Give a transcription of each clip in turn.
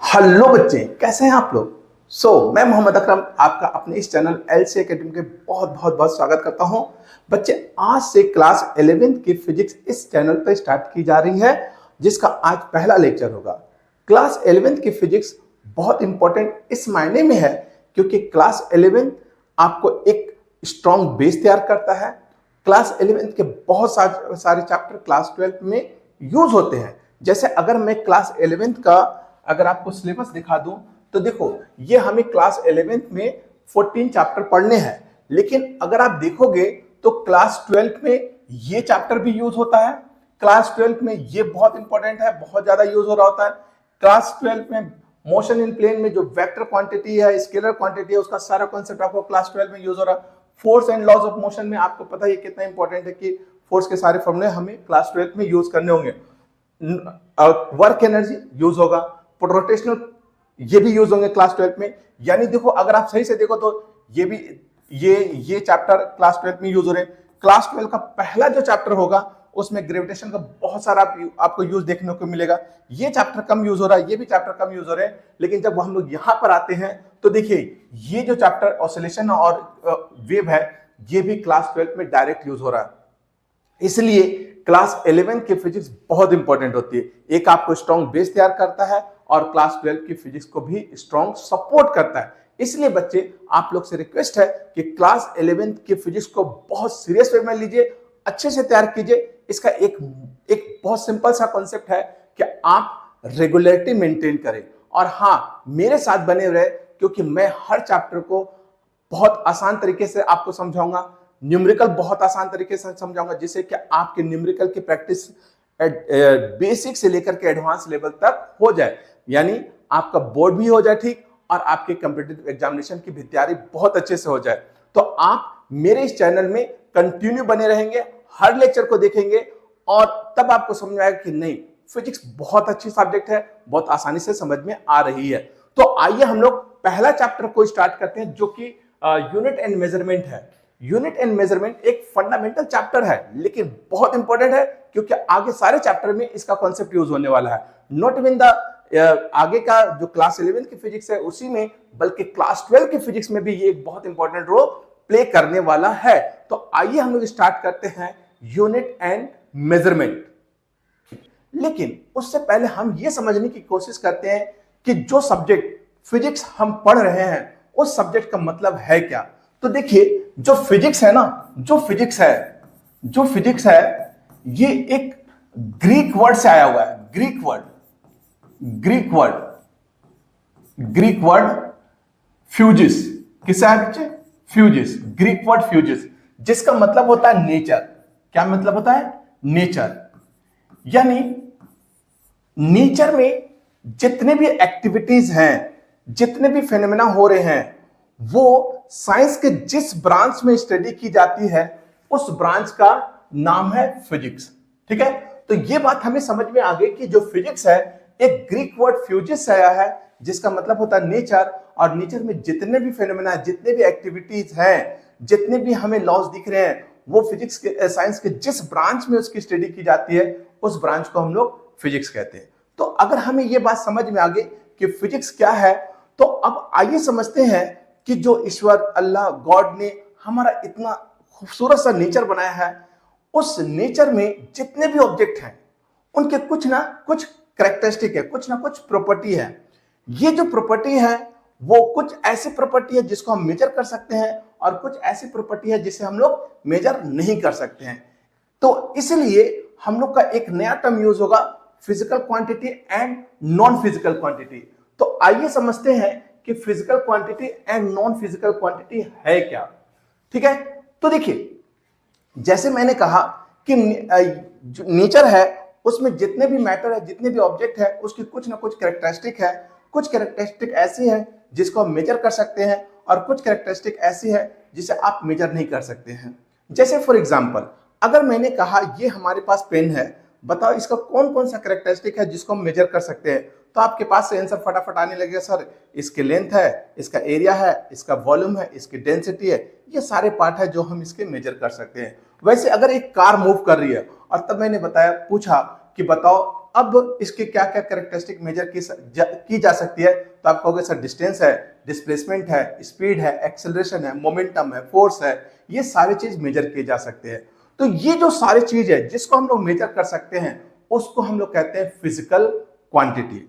Hello बच्चे, कैसे हैं आप लोग। मैं मोहम्मद अकरम आपका अपने इस चैनल एलसी एकेडमी के बहुत स्वागत करता हूं। बच्चे, आज से क्लास 11th की फिजिक्स इस चैनल पर स्टार्ट की जा रही है, जिसका आज पहला लेक्चर होगा। क्लास 11th की फिजिक्स बहुत इंपॉर्टेंट इस मायने में है क्योंकि क्लास 11 आपको एक स्ट्रॉन्ग बेस तैयार करता है। क्लास 11th के बहुत सारे चैप्टर क्लास 12 में यूज होते हैं। जैसे अगर मैं क्लास 11th का अगर आपको सिलेबस दिखा दूं तो देखो, ये हमें क्लास 11th में 14 चैप्टर पढ़ने हैं, लेकिन अगर आप देखोगे तो क्लास 12 में ये चैप्टर भी यूज होता है। क्लास 12 में ये बहुत इंपॉर्टेंट है, बहुत ज्यादा यूज हो रहा होता है। क्लास 12 में मोशन इन प्लेन में जो वेक्टर क्वांटिटी है, स्केलर क्वांटिटी है, उसका सारा कॉन्सेप्ट आपको क्लास 12 में यूज हो रहा है। Force and laws of motion में आपको पता है कितना इंपॉर्टेंट है कि फोर्स के सारे फॉर्मूले हमें क्लास 12 में यूज करने होंगे। वर्क एनर्जी यूज होगा, रोटेशनल ये भी यूज होंगे क्लास 12 में। यानी देखो, अगर आप सही से देखो तो ये भी ये चैप्टर क्लास 12 में यूज हो रहे हैं। क्लास 12 का पहला जो चैप्टर होगा उसमें ग्रेविटेशन का बहुत सारा आपको यूज देखने को मिलेगा। ये चैप्टर कम यूज हो रहा है, ये भी चैप्टर कम यूज हो रहे हैं, लेकिन जब हम लोग यहां पर आते हैं तो देखिए, ये जो चैप्टर ऑसिलेशन और वेव है, ये भी क्लास 12 में डायरेक्ट यूज हो रहा है। इसलिए क्लास 11 की फिजिक्स बहुत इंपॉर्टेंट होती है। एक आपको स्ट्रॉन्ग बेस तैयार करता है और क्लास 12 की फिजिक्स को भी स्ट्रॉन्ग सपोर्ट करता है। इसलिए बच्चे, आप लोग से रिक्वेस्ट है कि क्लास 11 की फिजिक्स को बहुत सीरियस वे में लीजिए, अच्छे से तैयार कीजिए। इसका एक बहुत सिंपल सा कॉन्सेप्ट है कि आप रेगुलरिटी मेंटेन करें और हाँ, मेरे साथ बने रहे, क्योंकि मैं हर चैप्टर को बहुत आसान तरीके से आपको समझाऊंगा। न्यूमेरिकल बहुत आसान तरीके से समझाऊंगा, जिससे कि आपके न्यूमेरिकल की प्रैक्टिस बेसिक से लेकर के एडवांस लेवल तक हो जाए। यानी आपका बोर्ड भी हो जाए ठीक, और आपके कॉम्पिटिटिव एग्जामिनेशन की भी तैयारी बहुत अच्छे से हो जाए। तो आप मेरे इस चैनल में कंटिन्यू बने रहेंगे, हर लेक्चर को देखेंगे, और तब आपको समझ में आएगा कि नहीं, फिजिक्स बहुत अच्छी सब्जेक्ट है, बहुत आसानी से समझ में आ रही है। तो आइए हम लोग पहला चैप्टर को स्टार्ट करते हैं, जो कि यूनिट एंड मेजरमेंट है। यूनिट एंड मेजरमेंट एक फंडामेंटल चैप्टर है, लेकिन बहुत इंपॉर्टेंट है क्योंकि आगे सारे चैप्टर में इसका कॉन्सेप्ट यूज होने वाला है। नॉट इवन द आगे का जो क्लास 11 की फिजिक्स है उसी में, बल्कि क्लास 12 की फिजिक्स में भी ये एक बहुत इंपॉर्टेंट रोल प्ले करने वाला है। तो आइए हम लोग स्टार्ट करते हैं यूनिट एंड मेजरमेंट। लेकिन उससे पहले हम ये समझने की कोशिश करते हैं कि जो सब्जेक्ट फिजिक्स हम पढ़ रहे हैं उस सब्जेक्ट का मतलब है क्या। तो देखिए, जो फिजिक्स है ना, जो फिजिक्स है ये एक ग्रीक वर्ड से आया हुआ है। Greek word fuses. किससे आया बच्चे? फ्यूजिस। ग्रीक वर्ड फ्यूजिस, जिसका मतलब होता है नेचर। क्या मतलब होता है? नेचर। यानी नेचर में जितने भी एक्टिविटीज हैं, जितने भी फेनोमेना हो रहे हैं, वो साइंस के जिस ब्रांच में स्टडी की जाती है उस ब्रांच का नाम है फिजिक्स। ठीक है, तो ये बात हमें समझ में आ गई कि जो फिजिक्स है एक ग्रीक वर्ड फ्यूजिस से आया है, जिसका मतलब होता है नेचर। और नेचर में जितने भी फेनोमेना, जितने भी एक्टिविटीज हैं, जितने भी हमें लॉज दिख रहे हैं, वो फिजिक्स के साइंस के जिस ब्रांच में उसकी स्टडी की जाती है उस ब्रांच को हम लोग फिजिक्स कहते हैं। तो अगर हमें ये बात समझ में आ गई कि फिजिक्स क्या है, तो अब आइए समझते हैं कि जो ईश्वर अल्लाह गॉड ने हमारा इतना खूबसूरत सा नेचर बनाया है, उस नेचर में जितने भी ऑब्जेक्ट हैं उनके कुछ ना कुछ कैरेक्टरिस्टिक है, कुछ ना कुछ प्रॉपर्टी है। ये जो प्रॉपर्टी है वो कुछ ऐसी प्रॉपर्टी है जिसको हम मेजर कर सकते हैं, और कुछ ऐसी प्रॉपर्टी है जिसे हम लोग मेजर नहीं कर सकते हैं। तो इसलिए हम लोग का एक नया टर्म यूज होगा, physical quantity and non physical quantity. तो आइए समझते हैं कि physical quantity and non physical quantity है क्या। ठीक है, तो देखिए, जैसे मैंने कहा कि जो नेचर है उसमें जितने भी मैटर है, जितने भी ऑब्जेक्ट है, उसकी कुछ ना कुछ कैरेक्टरिस्टिक है। कुछ कैरेक्टरिस्टिक ऐसी है जिसको हम मेजर कर सकते हैं, और कुछ कैरेक्टरिस्टिक ऐसी है जिसे आप मेजर नहीं कर सकते हैं। जैसे फॉर एग्जांपल, अगर मैंने कहा ये हमारे पास पेन है, बताओ इसका कौन कौन सा कैरेक्टरिस्टिक है जिसको हम मेजर कर सकते हैं। तो आपके पास से आंसर फटाफट आने लगेगा, सर इसकी लेंथ है, इसका एरिया है, इसका वॉल्यूम है, इसकी डेंसिटी है, ये सारे पार्ट है जो हम इसके मेजर कर सकते हैं। वैसे अगर एक कार मूव कर रही है और तब मैंने पूछा कि बताओ अब इसके क्या क्या कैरेक्टरिस्टिक मेजर की जा सकती है, तो आप कहोगे सर डिस्टेंस है, डिस्प्लेसमेंट है, स्पीड है, एक्सेलरेशन है, मोमेंटम है, फोर्स है, ये सारी चीज मेजर किए जा सकते हैं। तो ये जो सारी चीज है जिसको हम लोग मेजर कर सकते हैं उसको हम लोग कहते हैं फिजिकल क्वांटिटी।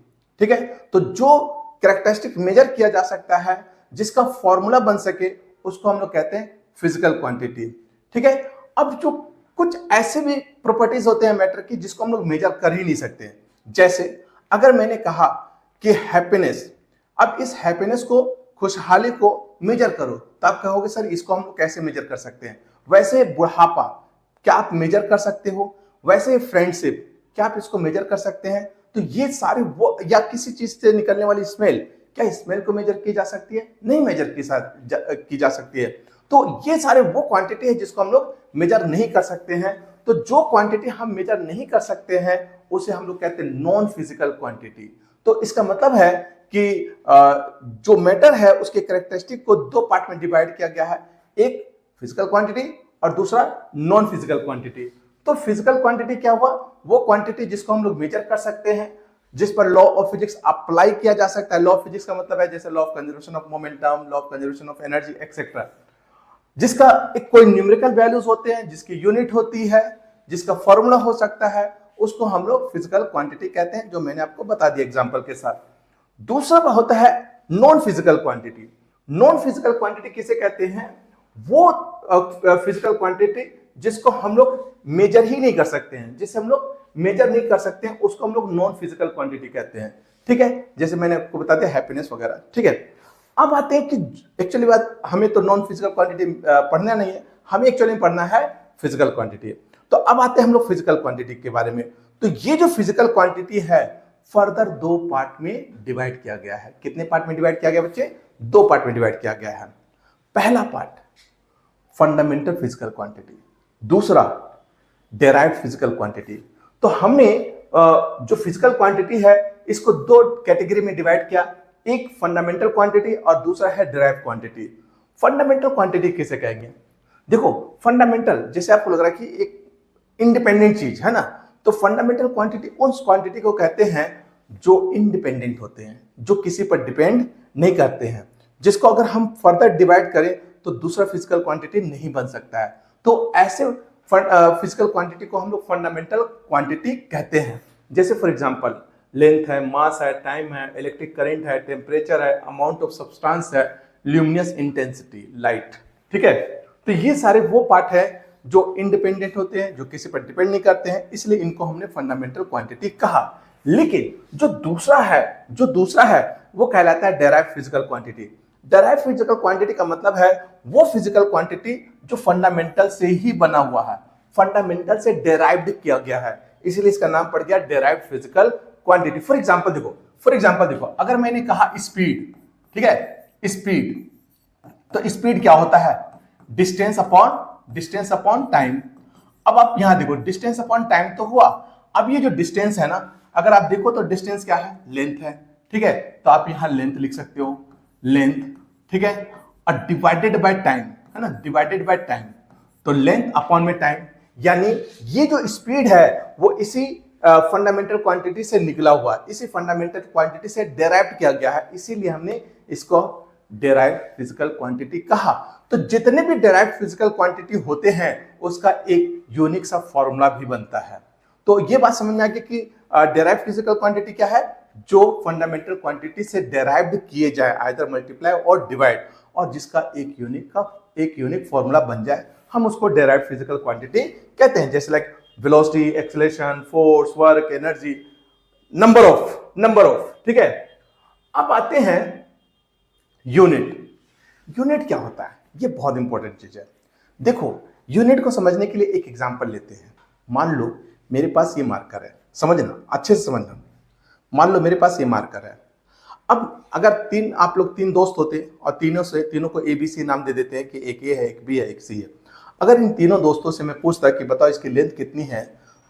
ठीक है, तो जो कैरेक्टरिस्टिक मेजर किया जा सकता है, जिसका फॉर्मूला बन सके, उसको हम लोग कहते हैं फिजिकल क्वांटिटी। ठीक है, अब जो कुछ ऐसे भी प्रॉपर्टीज होते हैं मैटर की जिसको हम लोग मेजर कर ही नहीं सकते। जैसे अगर मैंने कहा कि हैप्पीनेस, अब इस हैप्पीनेस को, खुशहाली को मेजर करो, तो आप कहोगे सर इसको हम लोग कैसे मेजर कर सकते हैं। वैसे बुढ़ापा क्या आप मेजर कर सकते हो, वैसे फ्रेंडशिप क्या आप इसको मेजर कर सकते हैं। तो ये सारे वो, या किसी चीज से निकलने वाली स्मेल, क्या स्मेल को मेजर की जा सकती है, नहीं मेजर की जा सकती है। तो ये सारे वो क्वांटिटी है जिसको हम लोग मेजर नहीं कर सकते हैं। तो जो क्वांटिटी हम मेजर नहीं कर सकते हैं उसे हम लोग कहते हैं नॉन फिजिकल क्वांटिटी। तो इसका मतलब है कि जो मैटर है उसके कैरेक्टरिस्टिक को दो पार्ट में डिवाइड किया गया है, एक फिजिकल क्वांटिटी और दूसरा नॉन फिजिकल क्वांटिटी। तो फिजिकल क्वांटिटी क्या हुआ, वो क्वांटिटी जिसको हम लोग मेजर कर सकते हैं, जिस पर लॉ ऑफ फिजिक्स अप्लाई किया जा सकता है। लॉ ऑफ फिजिक्स का मतलब है जैसे law of conservation of momentum, law of conservation of energy etcetera, जिसका एक कोई न्यूमेरिकल वैल्यूज होते हैं, जिसकी यूनिट होती है, जिसका फॉर्मूला हो सकता है, उसको हम लोग फिजिकल क्वांटिटी कहते हैं, जो मैंने आपको बता दिया एग्जांपल के साथ। दूसरा होता है non physical quantity. Non physical quantity किसे कहते हैं, वो फिजिकल क्वांटिटी जिसको हम लोग मेजर ही नहीं कर सकते हैं, जिसे हम लोग मेजर नहीं कर सकते हैं, उसको हम लोग नॉन फिजिकल क्वांटिटी कहते हैं। ठीक है, जैसे मैंने आपको बता दिया हैप्पीनेस वगैरह। ठीक है, अब आते हैं कि एक्चुअली बात, हमें तो नॉन फिजिकल क्वांटिटी पढ़ना नहीं है, हमें एक्चुअली पढ़ना है फिजिकल क्वांटिटी। तो अब आते हैं हम लोग फिजिकल क्वांटिटी के बारे में। तो ये जो फिजिकल क्वांटिटी है फर्दर दो पार्ट में डिवाइड किया गया है। कितने पार्ट में डिवाइड किया गया बच्चे, दो पार्ट में डिवाइड किया गया है। पहला पार्ट फंडामेंटल फिजिकल क्वांटिटी, दूसरा डेराइव्ड फिजिकल क्वांटिटी। तो हमने जो फिजिकल क्वांटिटी है इसको दो कैटेगरी में डिवाइड किया, एक फंडामेंटल क्वांटिटी और दूसरा है डेराइव्ड क्वांटिटी। फंडामेंटल क्वांटिटी किसे कहेंगे, देखो फंडामेंटल जैसे आपको लग रहा है कि एक इंडिपेंडेंट चीज है ना, तो फंडामेंटल क्वांटिटी उस क्वांटिटी को कहते हैं जो इंडिपेंडेंट होते हैं, जो किसी पर डिपेंड नहीं करते हैं, जिसको अगर हम फर्दर डिवाइड करें तो दूसरा फिजिकल क्वांटिटी नहीं बन सकता है। तो ऐसे फिजिकल क्वांटिटी को हम लोग फंडामेंटल क्वांटिटी कहते हैं। जैसे फॉर एग्जांपल लेंथ है, मास है, टाइम है, इलेक्ट्रिक करंट है, टेम्परेचर है, अमाउंट ऑफ सब्सटेंस है, ल्यूमिनस इंटेंसिटी लाइट। ठीक है, तो ये सारे वो पार्ट है जो इंडिपेंडेंट होते हैं, जो किसी पर डिपेंड नहीं करते हैं, इसलिए इनको हमने फंडामेंटल क्वांटिटी कहा। लेकिन जो दूसरा है वो कहलाता है derived physical quantity. Derived physical quantity का मतलब है वो फिजिकल क्वांटिटी जो फंडामेंटल से ही बना हुआ है, फंडामेंटल से डेराइव्ड किया गया है, इसलिए इसका नाम पड़ गया derived physical quantity. For example देखो, अगर मैंने कहा स्पीड, ठीक है, स्पीड, तो स्पीड क्या होता है, डिस्टेंस अपॉन टाइम। अब आप यहां देखो, डिस्टेंस अपॉन टाइम तो हुआ, अब ये जो डिस्टेंस है ना, अगर आप देखो तो डिस्टेंस क्या है, लेंथ है। ठीक है, तो आप यहां लेंथ लिख सकते हो, लेंथ। ठीक है, और डिवाइडेड बाय टाइम है ना, डिवाइडेड बाय टाइम, तो लेंथ अपॉन में टाइम, यानी ये जो स्पीड है वो इसी फंडामेंटल क्वांटिटी से निकला हुआ, इसी फंडामेंटल क्वांटिटी से डेराइव किया गया है, इसीलिए हमने इसको डेराइव्ड फिजिकल क्वांटिटी कहा। तो जितने भी डेराइव्ड फिजिकल क्वांटिटी होते हैं उसका एक यूनिक सा फॉर्मूला भी बनता है। तो ये बात समझ में आ गई कि डेराइव्ड फिजिकल क्वांटिटी क्या है, जो फंडामेंटल क्वांटिटी से डेराइव्ड किए जाए, आइदर मल्टीप्लाई और डिवाइड, और जिसका एक यूनिक फॉर्मूला बन जाए, हम उसको डेराइव्ड फिजिकल क्वांटिटी कहते हैं। जैसे like velocity, acceleration, force, work, energy, number of. ठीक है, अब आते हैं यूनिट क्या होता है, ये बहुत इंपॉर्टेंट चीज है। देखो यूनिट को समझने के लिए एक एग्जांपल लेते हैं। मान लो मेरे पास ये मार्कर है, समझना अच्छे से समझना, मान लो मेरे पास ये मार्कर है। अब अगर आप लोग तीन दोस्त होते और तीनों को ABC नाम दे देते हैं कि एक ए है, एक बी है, एक सी है। अगर इन तीनों दोस्तों से मैं पूछता कि बताओ इसकी लेंथ कितनी है,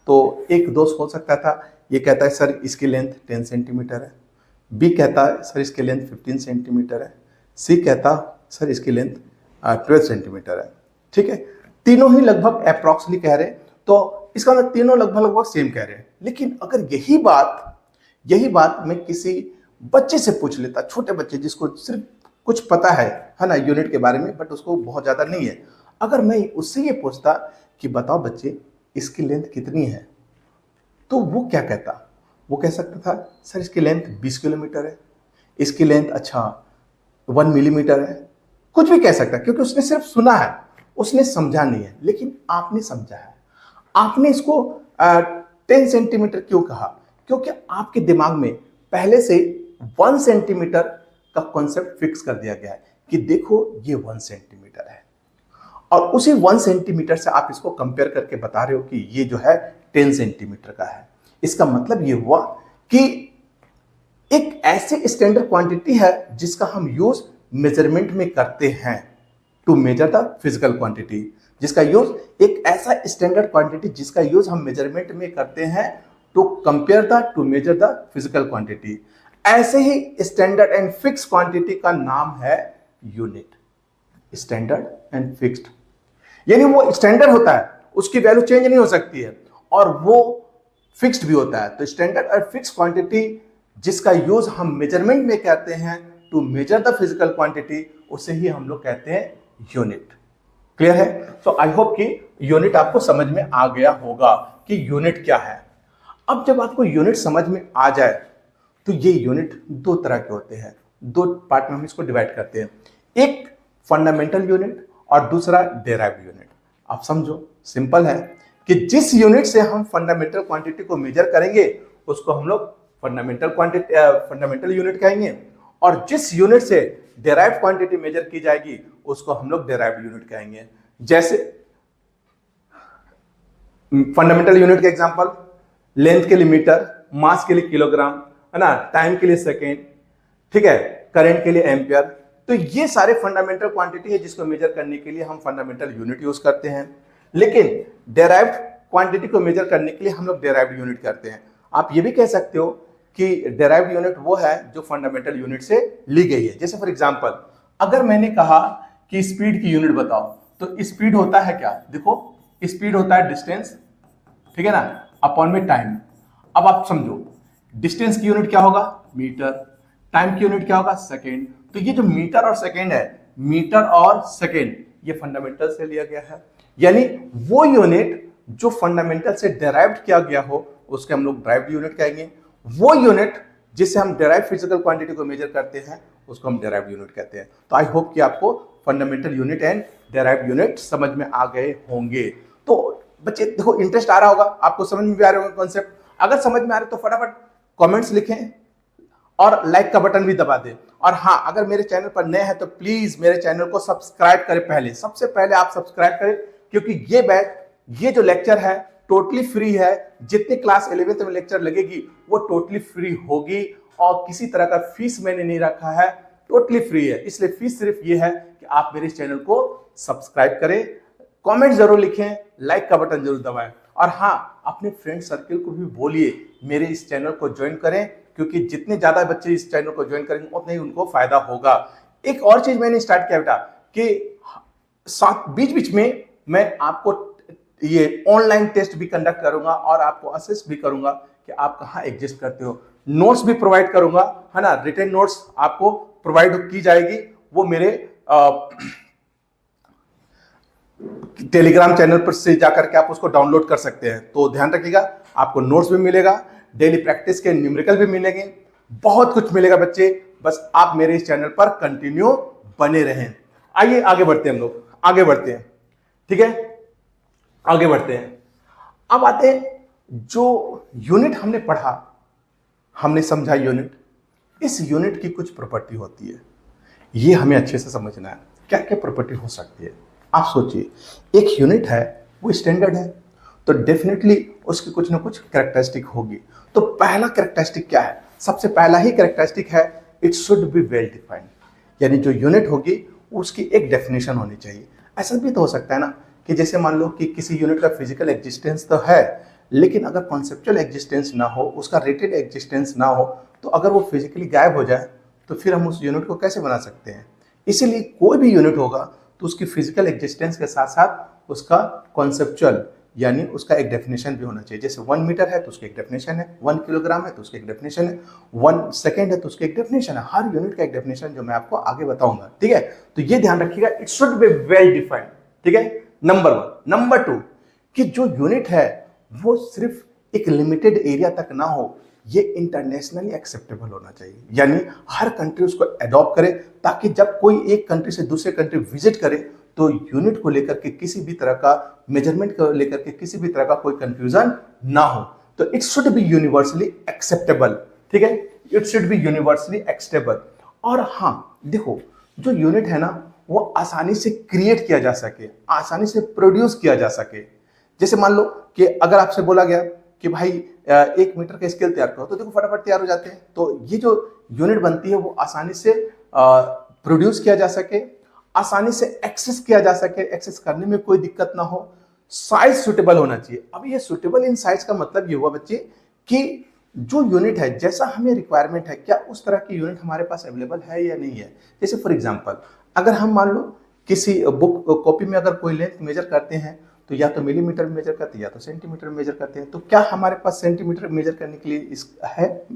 तो एक दोस्त हो सकता था ये कहता है सर इसकी लेंथ 10 सेंटीमीटर है, बी कहता है सर इसकी लेंथ 15 सेंटीमीटर है, सी कहता सर इसकी लेंथ 12 सेंटीमीटर है। ठीक है, तीनों ही लगभग अप्रॉक्सली कह रहे हैं। तो इसका मतलब तीनों लगभग लगभग सेम कह रहे हैं। लेकिन अगर यही बात मैं किसी बच्चे से पूछ लेता, छोटे बच्चे जिसको सिर्फ कुछ पता है ना यूनिट के बारे में, बट उसको बहुत ज़्यादा नहीं है, अगर मैं उससे ये पूछता कि बताओ बच्चे इसकी लेंथ कितनी है, तो वो क्या कहता? वो कह सकता था सर इसकी लेंथ 20 किलोमीटर है, इसकी लेंथ अच्छा 1 मिलीमीटर है, कुछ भी कह सकता है, क्योंकि उसने सिर्फ सुना है, उसने समझा नहीं है। लेकिन आपने समझा है, आपने इसको 10 सेंटीमीटर क्यों कहा? क्योंकि आपके दिमाग में पहले से 1 सेंटीमीटर का कॉन्सेप्ट फिक्स कर दिया गया है कि देखो ये 1 सेंटीमीटर है, और उसी 1 सेंटीमीटर से आप इसको कंपेयर करके बता रहे हो कि ये जो है 10 सेंटीमीटर का है। इसका मतलब ये हुआ कि एक ऐसे स्टैंडर्ड क्वांटिटी है जिसका हम यूज मेजरमेंट में करते हैं to measure the physical quantity, जिसका यूज एक ऐसा स्टैंडर्ड क्वांटिटी जिसका यूज हम मेजरमेंट में करते हैं to compare the to measure the physical quantity. ऐसे ही स्टैंडर्ड एंड फिक्स क्वांटिटी का नाम है यूनिट। स्टैंडर्ड एंड फिक्स्ड यानी वो स्टैंडर्ड होता है, उसकी वैल्यू चेंज नहीं हो सकती है, और वो फिक्स्ड भी होता है। तो स्टैंडर्ड और फिक्स क्वांटिटी जिसका यूज हम मेजरमेंट में करते हैं to measure the physical quantity, उसे ही हम लोग कहते हैं यूनिट। क्लियर है? तो आई होप कि यूनिट आपको समझ में आ गया होगा कि यूनिट क्या है। अब जब आपको यूनिट समझ में आ जाए तो ये यूनिट दो तरह के होते हैं, दो पार्ट में हम इसको डिवाइड करते हैं, एक फंडामेंटल यूनिट और दूसरा डेराइव्ड यूनिट। आप समझो, सिंपल है कि जिस यूनिट से हम फंडामेंटल क्वांटिटी को मेजर करेंगे उसको हम लोग फंडामेंटल यूनिट कहेंगे, और जिस यूनिट से डेराइव्ड क्वांटिटी मेजर की जाएगी उसको हम लोग डेराइव्ड यूनिट कहेंगे। जैसे फंडामेंटल यूनिट के एग्जांपल, लेंथ के लिए मीटर, मास के लिए किलोग्राम, है ना, टाइम के लिए सेकेंड, ठीक है, करंट के लिए एम्पियर। तो ये सारे फंडामेंटल क्वांटिटी है जिसको मेजर करने के लिए हम फंडामेंटल यूनिट यूज करते हैं। लेकिन डेराइव्ड क्वांटिटी को मेजर करने के लिए हम लोग डेराइव्ड यूनिट करते हैं। आप ये भी कह सकते हो कि डेराइव्ड यूनिट वो है जो फंडामेंटल यूनिट से ली गई है। जैसे फॉर एग्जांपल, अगर मैंने कहा कि स्पीड की यूनिट बताओ, तो स्पीड होता है क्या? देखो, स्पीड होता है डिस्टेंस, ठीक है ना, अपॉन में टाइम। अब आप समझो, डिस्टेंस की यूनिट क्या होगा? मीटर। टाइम की यूनिट क्या होगा? सेकेंड। तो ये जो मीटर और सेकेंड है, मीटर और सेकेंड, ये फंडामेंटल से लिया गया है। यानी वो यूनिट जो फंडामेंटल से डेराइव्ड किया गया हो उसके हम लोग ड्राइव्ड यूनिट कहेंगे। वो यूनिट जिससे हम डेराइव्ड फिजिकल क्वांटिटी को मेजर करते हैं उसको हम डेराइव्ड यूनिट कहते हैं। तो आई होप कि आपको fundamental unit and derived unit समझ में आ गए होंगे। तो बच्चे देखो, इंटरेस्ट आ रहा होगा, आपको समझ में भी आ रहा होगा कॉन्सेप्ट। अगर समझ में आ रहा है तो फटाफट कमेंट्स लिखें और लाइक का बटन भी दबा दें। और हाँ, अगर मेरे चैनल पर नए हैं तो प्लीज मेरे चैनल को सब्सक्राइब करें। पहले, सबसे पहले आप सब्सक्राइब करें, क्योंकि ये जो लेक्चर है टोटली फ्री है। जितनी क्लास 11th में लेक्चर लगेगी वो टोटली फ्री होगी, और किसी तरह का फीस मैंने नहीं रखा है, टोटली फ्री है। इसलिए फीस सिर्फ ये है कि आप मेरे चैनल को सब्सक्राइब करें, कमेंट जरूर लिखें, लाइक का बटन जरूर दबाएं, और हाँ, अपने फ्रेंड सर्कल को भी बोलिए मेरे इस चैनल को ज्वाइन करें, क्योंकि जितने ज्यादा बच्चे इस चैनल को ज्वाइन करेंगे उतने ही उनको फायदा होगा। एक और चीज मैंने स्टार्ट किया बेटा कि साथ बीच बीच में मैं आपको ये ऑनलाइन टेस्ट भी कंडक्ट करूंगा और आपको असेस भी करूंगा कि आप कहाँ एग्जिस्ट करते हो। नोट्स भी प्रोवाइड करूंगा, है ना, रिटन नोट्स आपको प्रोवाइड की जाएगी। वो मेरे टेलीग्राम चैनल पर से जाकर के आप उसको डाउनलोड कर सकते हैं। तो ध्यान रखिएगा, आपको नोट्स भी मिलेगा, डेली प्रैक्टिस के न्यूमेरिकल भी मिलेंगे, बहुत कुछ मिलेगा बच्चे। बस आप मेरे इस चैनल पर कंटिन्यू बने रहें। आइए आगे बढ़ते हैं, हम लोग आगे बढ़ते हैं, ठीक है, आगे बढ़ते हैं। अब आते हैं, जो यूनिट हमने पढ़ा, हमने समझा यूनिट, इस यूनिट की कुछ प्रॉपर्टी होती है, ये हमें अच्छे से समझना है। क्या क्या प्रॉपर्टी हो सकती है? आप सोचिए, एक यूनिट है, वो स्टैंडर्ड है, तो डेफिनेटली उसकी कुछ ना कुछ कैरेक्टरिस्टिक होगी। तो पहला कैरेक्टरिस्टिक क्या है? सबसे पहला ही कैरेक्टरिस्टिक है, it should be well defined. यानी जो यूनिट होगी उसकी एक डेफिनेशन होनी चाहिए। ऐसा भी तो हो सकता है ना कि जैसे मान लो कि किसी यूनिट का फिजिकल एग्जिस्टेंस तो है, लेकिन अगर कॉन्सेप्चुअल एग्जिस्टेंस ना हो, उसका रेटेड एग्जिस्टेंस ना हो, तो अगर वो फिजिकली गायब हो जाए तो फिर हम उस यूनिट को कैसे बना सकते हैं? इसीलिए कोई भी यूनिट होगा तो उसकी फिजिकल एग्जिस्टेंस के साथ साथ उसका कॉन्सेप्चुअल यानी उसका एक डेफिनेशन भी होना चाहिए। जैसे 1 मीटर है तो उसकी एक डेफिनेशन है, 1 किलोग्राम है तो उसकी एक डेफिनेशन है, 1 सेकेंड है तो उसकी एक डेफिनेशन है। हर यूनिट का एक डेफिनेशन जो मैं आपको आगे बताऊंगा, ठीक है। तो ये ध्यान रखिएगा, it should be well defined, ठीक है, नंबर 1। नंबर 2 कि जो यूनिट है वो सिर्फ एक लिमिटेड एरिया तक ना हो, ये इंटरनेशनली एक्सेप्टेबल होना चाहिए, यानी हर कंट्री उसको अडॉप्ट करे, ताकि जब कोई एक कंट्री से दूसरे कंट्री विजिट करे तो यूनिट को लेकर के किसी भी तरह का, मेजरमेंट को लेकर के किसी भी तरह का कोई कंफ्यूजन ना हो। तो it should be universally acceptable, ठीक है, it should be universally acceptable. और हाँ देखो, जो यूनिट है ना वो आसानी से क्रिएट किया जा सके, आसानी से प्रोड्यूस किया जा सके। जैसे मान लो कि अगर आपसे बोला गया कि भाई 1 मीटर का स्केल तैयार करो, तो देखो फटाफट तैयार हो जाते हैं। तो ये जो यूनिट बनती है वो आसानी से प्रोड्यूस किया जा सके, आसानी से एक्सेस किया जा सके, एक्सेस करने में कोई दिक्कत ना हो, साइज सुटेबल होना चाहिए। अब ये सुटेबल इन साइज का मतलब ये हुआ बच्चे कि जो यूनिट है, जैसा हमें रिक्वायरमेंट है, क्या उस तरह की यूनिट हमारे पास अवेलेबल है या नहीं है। जैसे फॉर एग्जांपल, अगर हम मान लो किसी बुक कॉपी में अगर कोई लेंथ मेजर करते हैं तो या तो मिलीमीटर में मेजर करते हैं या तो सेंटीमीटर में मेजर करते हैं, तो क्या हमारे पास सेंटीमीटर मेजर करने के लिए इस है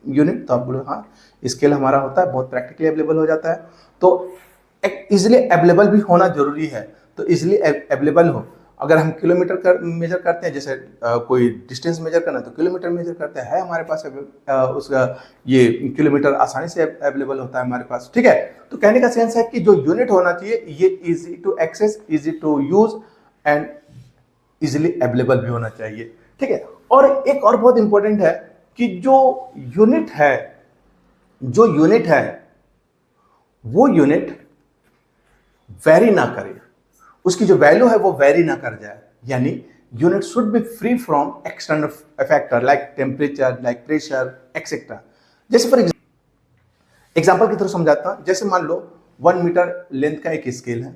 यूनिट? तो आप बोलो हाँ, स्केल हमारा होता है, बहुत प्रैक्टिकली अवेलेबल हो जाता है। तो इजिली अवेलेबल भी होना जरूरी है, तो इजिली अवेलेबल हो। अगर हम किलोमीटर मेजर करते हैं, जैसे कोई डिस्टेंस मेजर करना है तो किलोमीटर मेजर करते हैं, हमारे पास उसका ये किलोमीटर आसानी से अवेलेबल होता है हमारे पास, ठीक है। तो कहने का सेंस है कि जो यूनिट होना चाहिए ये easy to access, easy to use and easily available भी होना चाहिए, ठीक है। और एक और बहुत इंपॉर्टेंट है कि जो यूनिट है वो यूनिट वेरी ना करे, उसकी जो वैल्यू है वो वेरी ना कर जाए, यानी unit should be free from external factor like temperature, like pressure etcetera. जैसे फॉर एग्जांपल की तरह समझाता हूं, जैसे मान लो 1 मीटर लेंथ का एक स्केल है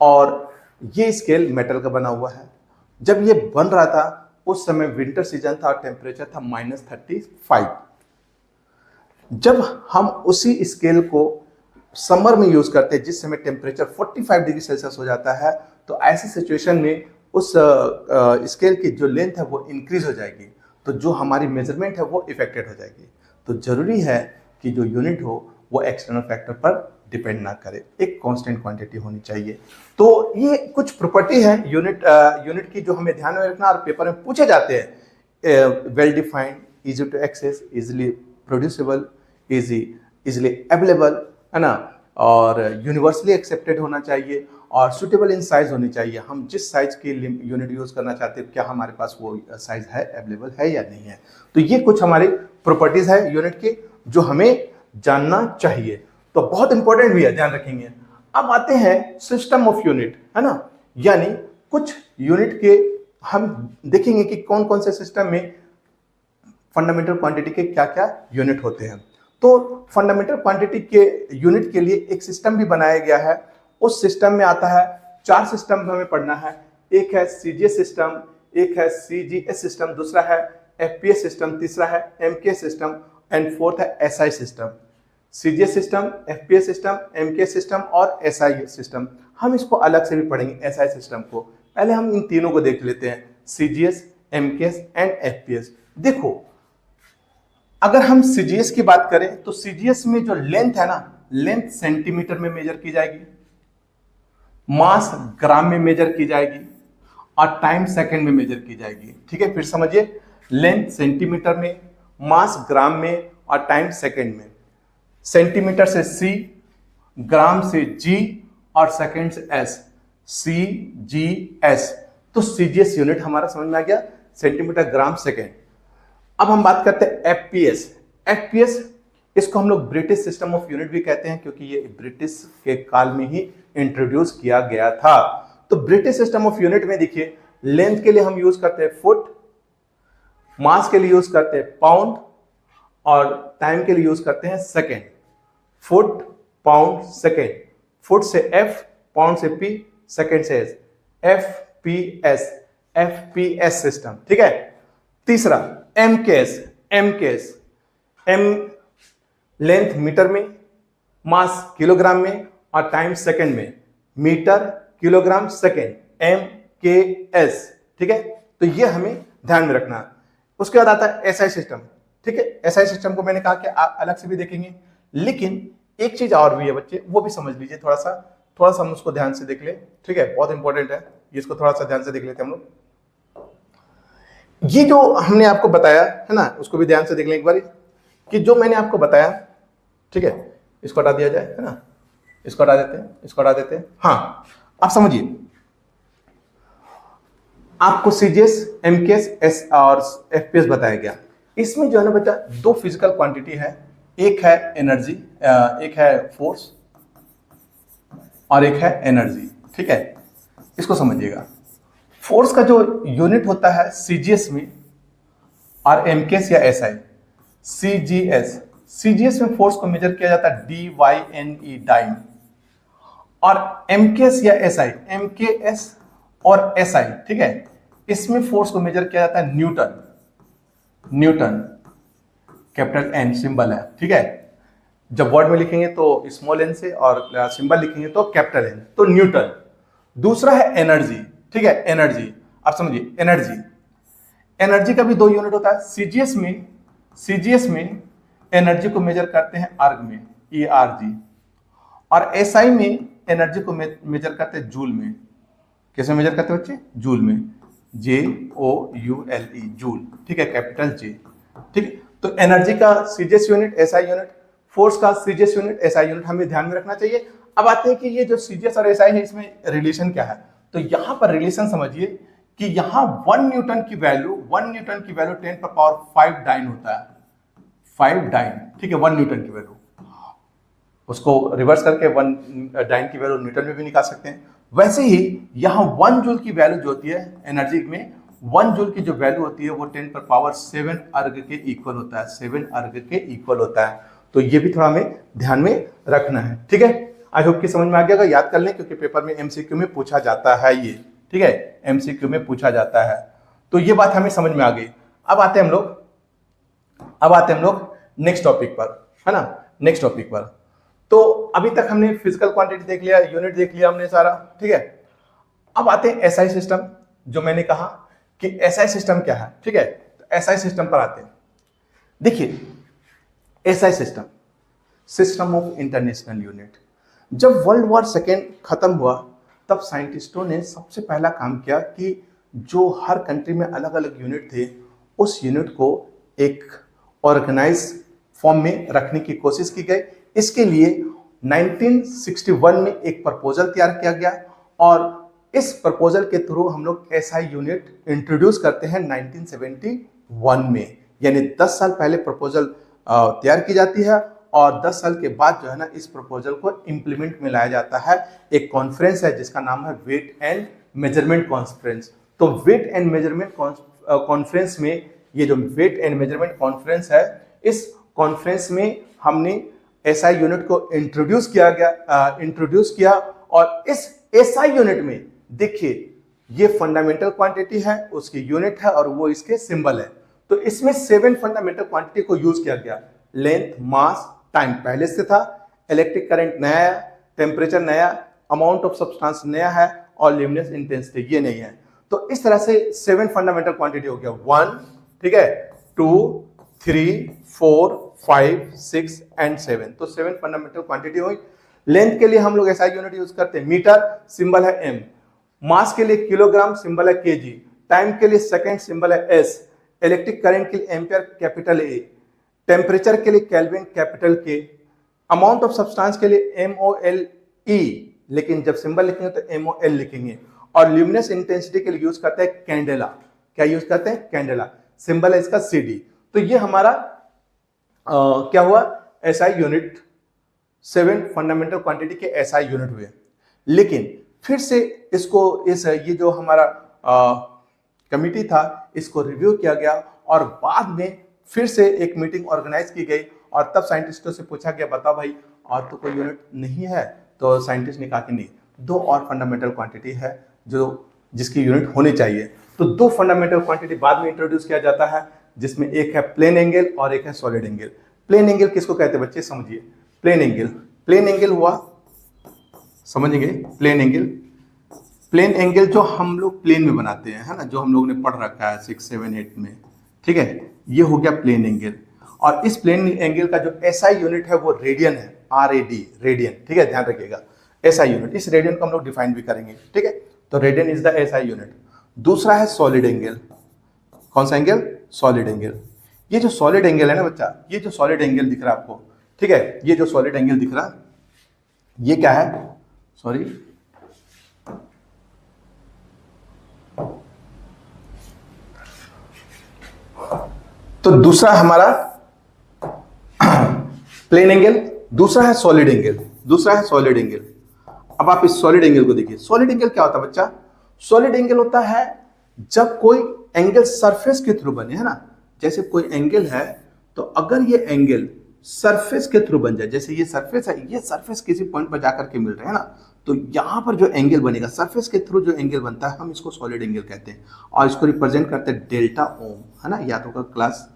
और ये स्केल मेटल का बना हुआ है। जब ये बन रहा था उस समय विंटर सीजन था और टेम्परेचर था -35। जब हम उसी स्केल को समर में यूज करते हैं जिस समय टेम्परेचर 45 डिग्री सेल्सियस हो जाता है, तो ऐसी सिचुएशन में उस स्केल की जो लेंथ है वो इंक्रीज हो जाएगी, तो जो हमारी मेजरमेंट है वो इफेक्टेड हो जाएगी। तो जरूरी है कि जो यूनिट हो वो एक्सटर्नल फैक्टर पर डिपेंड ना करे, एक कांस्टेंट क्वांटिटी होनी चाहिए। तो ये कुछ प्रॉपर्टी है यूनिट की जो हमें ध्यान में रखना और पेपर में पूछे जाते हैं। Well defined, easy to access, easily producible, easily available, है ना, और यूनिवर्सली एक्सेप्टेड होना चाहिए और सुटेबल इन साइज होनी चाहिए। हम जिस साइज की यूनिट यूज करना चाहते हैं, क्या हमारे पास वो साइज है, अवेलेबल है या नहीं है। तो ये कुछ हमारी प्रॉपर्टीज है यूनिट की जो हमें जानना चाहिए, तो बहुत इंपॉर्टेंट भी है, ध्यान रखेंगे। अब आते हैं सिस्टम ऑफ यूनिट, है ना, यानी कुछ यूनिट के हम देखेंगे कि कौन कौन से सिस्टम में फंडामेंटल क्वांटिटी के क्या क्या यूनिट होते हैं। तो फंडामेंटल क्वांटिटी के यूनिट के लिए एक सिस्टम भी बनाया गया है। उस सिस्टम में आता है 4 सिस्टम हमें पढ़ना है। एक है सीजीएस सिस्टम, एक है सीजीएस सिस्टम, दूसरा है एफपीएस सिस्टम, तीसरा है एमके सिस्टम एंड फोर्थ है SI system. CGS system, FPS system, MK system और एसआई सिस्टम। हम इसको अलग से भी पढ़ेंगे एसआई सिस्टम को। पहले हम इन तीनों को देख लेते हैं, सीजीएस, एमकेएस एंड एफपीएस। देखो, अगर हम सीजीएस की बात करें तो सीजीएस में जो लेंथ है ना, लेंथ सेंटीमीटर में मेजर की जाएगी, मास ग्राम में मेजर की जाएगी और टाइम सेकंड में मेजर की जाएगी, ठीक है। फिर समझिए, लेंथ सेंटीमीटर में, मास ग्राम में और टाइम सेकंड में। सेंटीमीटर से सी, ग्राम से जी और सेकंड से एस, सी जी एस। तो सीजीएस यूनिट हमारा समझ में आ गया, सेंटीमीटर, ग्राम, सेकंड। अब हम बात करते हैं एफपीएस। एफपीएस, इसको हम लोग ब्रिटिश सिस्टम ऑफ यूनिट भी कहते हैं क्योंकि ये ब्रिटिश के काल में ही इंट्रोड्यूस किया गया था। तो ब्रिटिश सिस्टम ऑफ यूनिट में देखिए, लेंथ के लिए हम यूज करते हैं फुट, मास के लिए यूज करते हैं पाउंड और टाइम के लिए यूज करते हैं second. Foot, pound, second. Foot से एफ, पाउंड से पी, सेकेंड से एस, एफपीएस, एफपीएस सिस्टम, ठीक है। तीसरा MKS. MKS, M length metre में, मास किलोग्राम में और टाइम सेकंड में। मीटर, किलोग्राम, सेकंड, एमकेएस, ठीक है, तो ये हमें ध्यान में रखना है। उसके बाद आता है एसआई सिस्टम। ठीक है, एसआई सिस्टम को मैंने कहा कि आप अलग से भी देखेंगे, लेकिन एक चीज और भी है बच्चे, वो भी समझ लीजिए थोड़ा सा हम उसको ध्यान से देख ले। ठीक है, बहुत इंपॉर्टेंट है, इसको थोड़ा सा ध्यान से देख लेते हैं हम लोग। ये जो हमने आपको बताया है ना, उसको भी ध्यान से देख लें एक बार, कि जो मैंने आपको बताया, ठीक है, इसको हटा दिया जाए, है ना, इसको हटा देते हैं, इसको हटा देते हैं। हाँ, आप समझिए, आपको सीजीएस, एमकेएस, एस और एफपीएस बताया गया। इसमें जो है ना बेटा, दो फिजिकल क्वांटिटी है, एक है एनर्जी, एक है फोर्स और एक है एनर्जी। ठीक है, इसको समझिएगा। फोर्स का जो यूनिट होता है सीजीएस में और एमकेएस या एसआई, सीजीएस में फोर्स को मेजर किया जाता है DYNE, डाइन, और एमकेएस या एसआई, एमकेएस और एसआई, ठीक है, इसमें फोर्स को मेजर किया जाता है न्यूटन, कैपिटल एन सिंबल है। ठीक है, जब वर्ड में लिखेंगे तो स्मॉल एन से और सिंबल लिखेंगे तो कैपिटल एन, तो न्यूटन। दूसरा है एनर्जी। ठीक है, एनर्जी, आप समझिए, एनर्जी का भी दो यूनिट होता है। सीजीएस में एनर्जी को मेजर करते हैं अर्ग में, ERG, और एसआई में एनर्जी को मेजर करते हैं जूल में। कैसे मेजर करते हैं बच्चे? जूल में, JOULE, जूल। ठीक है, कैपिटल J। ठीक है, तो एनर्जी का CGS unit, SI unit, force का सीजीएस यूनिट, एसआई यूनिट हमें ध्यान में रखना चाहिए। अब आते हैं कि ये जो सीजीएस और एसआई है, इसमें रिलेशन क्या है। तो यहां पर रिलेशन समझिए कि यहां 1 न्यूटन की वैल्यू 10⁵ डाइन होता है, 5 डाइन। ठीक है, 1 न्यूटन की वैल्यू, उसको रिवर्स करके 1 डाइन की वैल्यू न्यूटन में भी निकाल सकते हैं। वैसे ही यहाँ 1 जूल की वैल्यू जो होती है एनर्जी में, 1 जूल की जो वैल्यू होती है वो 10⁻7 अर्ग के इक्वल होता है, 7 अर्ग के इक्वल होता है। तो ये भी थोड़ा हमें ध्यान में रखना है। ठीक है, आई होप कि समझ में आ गया, याद कर लें, क्योंकि पेपर में एमसीक्यू में पूछा जाता है ये। ठीक है, एमसीक्यू में पूछा जाता है, तो ये बात हमें समझ में आ गई। अब आते हैं हम लोग नेक्स्ट टॉपिक पर, है ना, नेक्स्ट टॉपिक पर। तो अभी तक हमने फिजिकल क्वांटिटी देख लिया, यूनिट देख लिया हमने सारा। ठीक है, अब आते हैं एसआई सिस्टम, जो मैंने कहा कि एसआई सिस्टम क्या है। ठीक है, तो एसआई सिस्टम पर आते हैं। देखिए, SI system of international unit, जब वर्ल्ड वॉर सेकेंड खत्म हुआ तब साइंटिस्टों ने सबसे पहला काम किया कि जो हर कंट्री में अलग अलग यूनिट थे, उस यूनिट को एक ऑर्गेनाइज फॉर्म में रखने की कोशिश की गई। इसके लिए 1961 में एक प्रपोजल तैयार किया गया, और इस प्रपोजल के थ्रू हम लोग एसआई यूनिट इंट्रोड्यूस करते हैं 1971 में। यानी 10 साल पहले प्रपोजल तैयार की जाती है, और 10 साल के बाद जो है ना, इस प्रपोजल को इंप्लीमेंट में लाया जाता है। एक कॉन्फ्रेंस है जिसका नाम है वेट एंड मेजरमेंट कॉन्फ्रेंस। तो वेट एंड मेजरमेंट कॉन्फ्रेंस में, ये जो वेट एंड मेजरमेंट कॉन्फ्रेंस है, इस कॉन्फ्रेंस में हमने एसआई यूनिट को इंट्रोड्यूस किया। और इस एसआई यूनिट में देखिए, ये फंडामेंटल क्वांटिटी है, उसकी यूनिट है, और वो इसके सिंबल है। तो इसमें 7 फंडामेंटल क्वांटिटी को यूज किया गया। लेंथ, मास, टाइम पहले से था, इलेक्ट्रिक करंट नया है, टेम्परेचर नया, अमाउंट ऑफ सब्सटेंस नया है, और ल्यूमिनस इंटेंसिटी ये नहीं है। तो इस तरह से 7 फंडामेंटल क्वांटिटी हो गया। 1, ठीक है, 2, 3, 4, 5, 6 एंड 7। तो 7 फंडामेंटल क्वांटिटी हुई। लेंथ के लिए हम लोग एसआई यूनिट यूज करते हैं, मीटर, सिंबल है M। मास के लिए किलोग्राम, सिंबल है kg। टाइम के लिए सेकंड, सिंबल है S। इलेक्ट्रिक करंट के लिए एम्पियर, कैपिटल A। टेम्परेचर के लिए kelvin, capital K। Amount of substance के लिए MOLE, लेकिन जब सिंबल लिखेंगे तो MOL लिखेंगे। और ल्यूमिनस इंटेंसिटी के लिए यूज करते हैं कैंडेला। क्या यूज करते हैं? कैंडेला। सिंबल है इसका CD। तो ये हमारा क्या हुआ? एसआई यूनिट, 7 फंडामेंटल क्वांटिटी के एसआई यूनिट हुए। लेकिन फिर से ये जो हमारा कमिटी था, इसको रिव्यू किया गया, और बाद में फिर से एक मीटिंग ऑर्गेनाइज की गई, और तब साइंटिस्टों से पूछा गया, बताओ भाई, और तो कोई यूनिट नहीं है? तो साइंटिस्ट ने कहा कि नहीं, 2 और फंडामेंटल क्वांटिटी है जिसकी यूनिट होनी चाहिए। तो 2 फंडामेंटल क्वांटिटी बाद में इंट्रोड्यूस किया जाता है, जिसमें एक है प्लेन एंगल और एक है सॉलिड एंगल। प्लेन एंगल किसको कहते हैं बच्चे? समझिए, प्लेन एंगल हुआ, समझेंगे, प्लेन एंगल प्लेन एंगल जो हम लोग प्लेन में बनाते हैं, है ना, जो हम लोग ने पढ़ रखा है 6, 7, 8 में, ठीक है, ये हो गया प्लेन एंगल। और इस प्लेन एंगल का जो एसआई यूनिट है वो रेडियन है, RAD, रेडियन, ठीक है, ध्यान रखिएगा, एसआई यूनिट। इस रेडियन को हम लोग डिफाइन भी करेंगे, ठीक है, तो radian is the SI unit. दूसरा है सॉलिड एंगल। कौन सा एंगल? Solid angle. ये जो सॉलिड एंगल है ना बच्चा, ये जो सॉलिड एंगल दिख रहा है आपको, ठीक है, ये जो सॉलिड एंगल दिख रहा, ये क्या है? सॉरी, तो दूसरा हमारा प्लेन एंगल, दूसरा है सॉलिड एंगल, दूसरा है सॉलिड एंगल। अब आप इस सॉलिड एंगल को देखिए। सॉलिड एंगल क्या होता है बच्चा? सॉलिड एंगल होता है जब कोई एंगल सरफेस के थ्रू बने, है ना, जैसे कोई एंगल है तो अगर ये एंगल सरफेस के थ्रू बन जाए, जैसे ये सरफेस है, ये सरफेस किसी पॉइंट पर जाकर के मिल रहे हैं ना, तो यहां पर जो एंगल बनेगा सरफेस के थ्रू, जो एंगल बनता है, हम इसको सॉलिड एंगल कहते हैं और इसको रिप्रेजेंट करते हैं डेल्टा ओम, है ना, याद होगा क्लास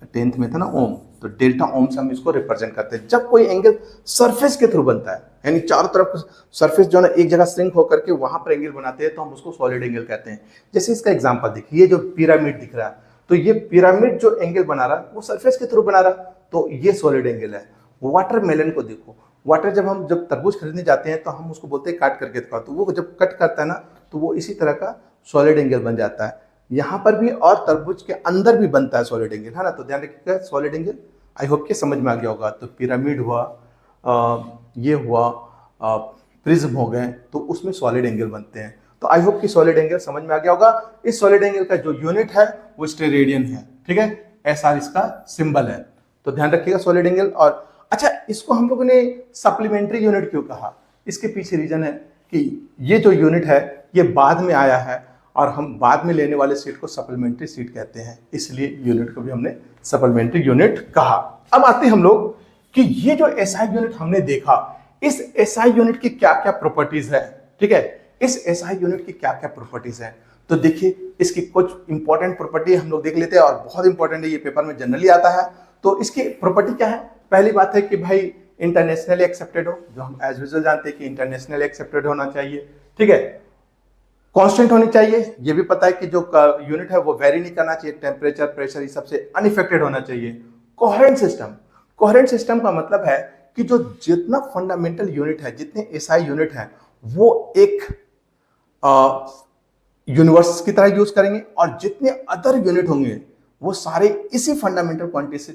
10th में था ना ओम, तो डेल्टा ओम से हम इसको रिप्रेजेंट करते हैं जब कोई एंगल सरफेस के थ्रू बनता है, यानी चारों तरफ सरफेस जो है एक जगह श्रिंक होकर के वहां पर एंगल बनाते हैं, तो हम उसको सॉलिड एंगल कहते हैं। जैसे इसका एग्जांपल देखिए, ये जो पिरामिड दिख रहा है, तो ये पिरामिड जो एंगल बना रहा है वो सरफेस के थ्रू बना रहा, तो ये सॉलिड एंगल है। वाटरमेलन को देखो, वाटर जब तरबूज खरीदने जाते हैं तो हम उसको बोलते हैं काट करके दिखाओ, तो वो जब कट करता है ना तो वो इसी तरह का सॉलिड एंगल बन जाता है। यहाँ पर भी और तरबूज के अंदर भी बनता है सॉलिड एंगल, है ना, तो ध्यान रखिएगा सॉलिड एंगल। आई होप कि समझ में आ गया होगा। तो पिरामिड हुआ, ये हुआ, प्रिज्म हो गए, तो उसमें सॉलिड एंगल बनते हैं। तो आई होप कि सॉलिड एंगल समझ में आ गया होगा। इस सॉलिड एंगल का जो यूनिट है वो स्टेरेडियन है, ठीक है, SR इसका सिंबल है, तो ध्यान रखिएगा सॉलिड एंगल। और अच्छा, इसको हम लोगों ने सप्लीमेंट्री यूनिट क्यों कहा? इसके पीछे रीजन है कि ये जो यूनिट है ये बाद में आया है और हम बाद में लेने वाले सीट को सप्लीमेंट्री सीट कहते हैं, इसलिए यूनिट को भी हमने सप्लीमेंट्री यूनिट कहा। अब आते हैं हम लोग कि ये जो एसआई यूनिट हमने देखा, इस एसआई यूनिट की क्या क्या प्रॉपर्टीज है, ठीक है, इस एसआई यूनिट की क्या क्या प्रॉपर्टीज है। तो देखिए, इसकी कुछ इंपॉर्टेंट प्रॉपर्टी हम लोग देख लेते हैं और बहुत इंपॉर्टेंट है, ये पेपर में जनरली आता है। तो इसकी प्रॉपर्टी क्या है? पहली बात है कि भाई इंटरनेशनली एक्सेप्टेड हो, जो हम एज यूजुअल जानते हैं कि इंटरनेशनली एक्सेप्टेड होना चाहिए, ठीक है, कांस्टेंट होनी चाहिए, ये भी पता है कि जो यूनिट है वो वेरी नहीं करना चाहिए, टेम्परेचर, प्रेशर, ये सबसे अनइफेक्टेड होना चाहिए। कोहेरेंट सिस्टम, कोहेरेंट सिस्टम का मतलब है कि जो जितना फंडामेंटल यूनिट है, जितने एसआई यूनिट है, वो एक यूनिवर्स की तरह यूज करेंगे और जितने अदर यूनिट होंगे वो सारे इसी फंडामेंटल क्वांटिटी से,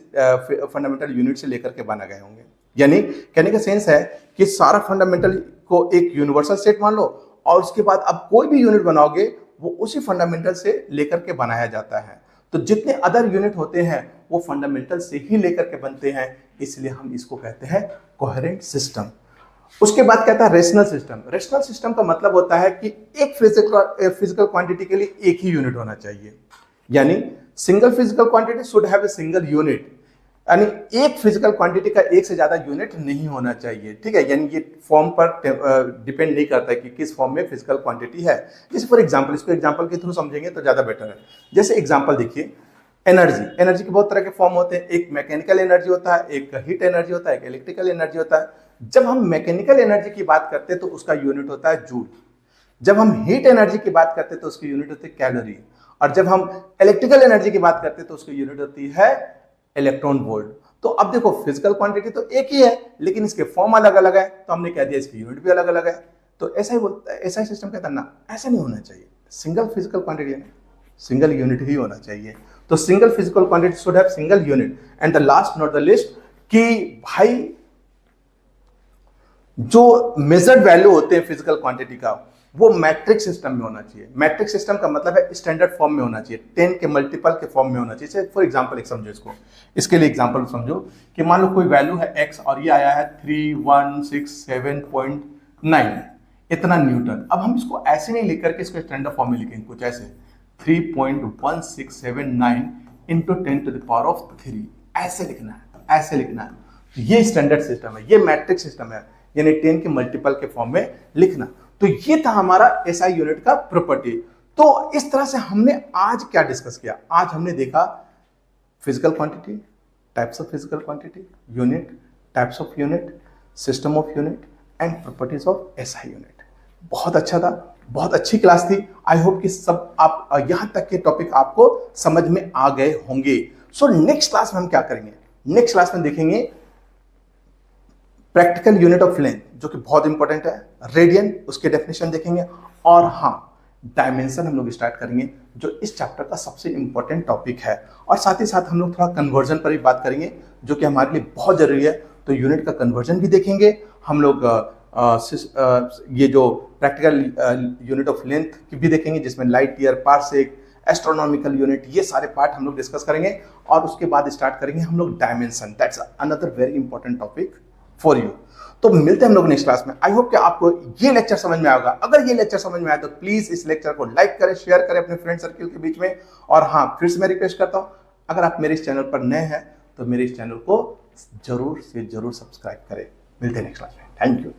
फंडामेंटल यूनिट से लेकर के बना गए होंगे। यानी कहने का सेंस है कि सारा फंडामेंटल को एक यूनिवर्सल सेट मान लो और उसके बाद अब कोई भी यूनिट बनाओगे वो उसी फंडामेंटल से लेकर के बनाया जाता है। तो जितने अदर यूनिट होते हैं वो फंडामेंटल से ही लेकर के बनते हैं, इसलिए हम इसको कहते हैं कोहेरेंट सिस्टम। उसके बाद कहता है रेशनल सिस्टम। रेशनल सिस्टम का मतलब होता है कि एक फिजिकल क्वांटिटी के लिए एक ही यूनिट होना चाहिए, यानी single physical quantity should have a single unit, यानी एक फिजिकल क्वांटिटी का एक से ज्यादा यूनिट नहीं होना चाहिए, ठीक है, यानी ये फॉर्म पर डिपेंड नहीं करता है कि किस फॉर्म में फिजिकल क्वांटिटी है। जैसे फॉर एग्जांपल, इसको एग्जांपल के थ्रू समझेंगे तो ज्यादा बेटर है। जैसे एग्जांपल देखिए, एनर्जी, एनर्जी के बहुत तरह के फॉर्म होते हैं, एक मैकेनिकल एनर्जी होता है, एक हीट एनर्जी होता है, एक इलेक्ट्रिकल एनर्जी होता है। जब हम मैकेनिकल एनर्जी की बात करते हैं तो उसका यूनिट होता है जूल, जब हम हीट एनर्जी की बात करते हैं तो उसकी यूनिट होती है कैलोरी, और जब हम इलेक्ट्रिकल एनर्जी की बात करते हैं तो उसकी यूनिट होती है इलेक्ट्रॉन वोल्ट। तो अब देखो, फिजिकल क्वांटिटी तो एक ही है लेकिन इसके फॉर्म अलग अलग है, तो हमने कह दिया इसकी यूनिट भी अलग अलग है। तो ऐसा ही बोलता है, ऐसा ही सिस्टम कहता है ना, ऐसा नहीं होना चाहिए, single physical quantity single unit ही होना चाहिए। तो single physical quantity should have single unit. And the last not the least, कि भाई जो मेजर्ड वैल्यू होते हैं फिजिकल क्वांटिटी का वो मैट्रिक सिस्टम में होना चाहिए। मैट्रिक सिस्टम का मतलब है स्टैंडर्ड फॉर्म में होना चाहिए, 10 के मल्टीपल के फॉर्म में होना चाहिए। फॉर एग्जांपल एक समझो इसको, इसके लिए एग्जांपल समझो कि मान लो कोई वैल्यू है x और ये आया है 3167.9 इतना न्यूटन। अब हम इसको ऐसे नहीं लिख करके इसको स्टैंडर्ड फॉर्म में लिखेंगे, कुछ ऐसे 3.1679 into 10 to the power of 3, ऐसे लिखना है, ऐसे लिखना है। ये स्टैंडर्ड सिस्टम है, ये मैट्रिक सिस्टम है, यानी 10 के मल्टीपल के फॉर्म में लिखना। तो ये था हमारा एसआई यूनिट का प्रॉपर्टी। तो इस तरह से हमने आज क्या डिस्कस किया? आज हमने देखा physical quantity, types of physical quantity, unit, types of unit, system of unit and properties of SI unit. बहुत अच्छा था, बहुत अच्छी क्लास थी। आई होप कि सब आप यहाँ तक के टॉपिक आपको समझ में आ गए होंगे। सो नेक्स्ट क्लास में हम क्या करेंगे, नेक्स्ट क्लास में देखेंगे प्रैक्टिकल यूनिट ऑफ लेंथ, जो कि बहुत इंपॉर्टेंट है, रेडियन, उसके डेफिनेशन देखेंगे, और हाँ डायमेंशन हम लोग स्टार्ट करेंगे, जो इस चैप्टर का सबसे इंपॉर्टेंट टॉपिक है। और साथ ही साथ हम लोग थोड़ा कन्वर्जन पर भी बात करेंगे, जो कि हमारे लिए बहुत जरूरी है। तो यूनिट का कन्वर्जन भी देखेंगे हम लोग, ये जो प्रैक्टिकल यूनिट ऑफ लेंथ की भी देखेंगे, जिसमें light year, parsec, astronomical unit, ये सारे पार्ट हम लोग डिस्कस करेंगे। और उसके बाद स्टार्ट करेंगे हम लोग dimension, that's another very important topic for you. तो मिलते हैं हम लोग नेक्स्ट क्लास में। आई होप कि आपको ये लेक्चर समझ में आएगा। अगर ये लेक्चर समझ में आया तो प्लीज इस लेक्चर को लाइक करें, शेयर करें अपने फ्रेंड सर्कल के बीच में। और हाँ, फिर से मैं रिक्वेस्ट करता हूं, अगर आप मेरे इस चैनल पर नए हैं तो मेरे इस चैनल को जरूर से जरूर सब्सक्राइब करें। मिलते हैं नेक्स्ट क्लास में। Thank you.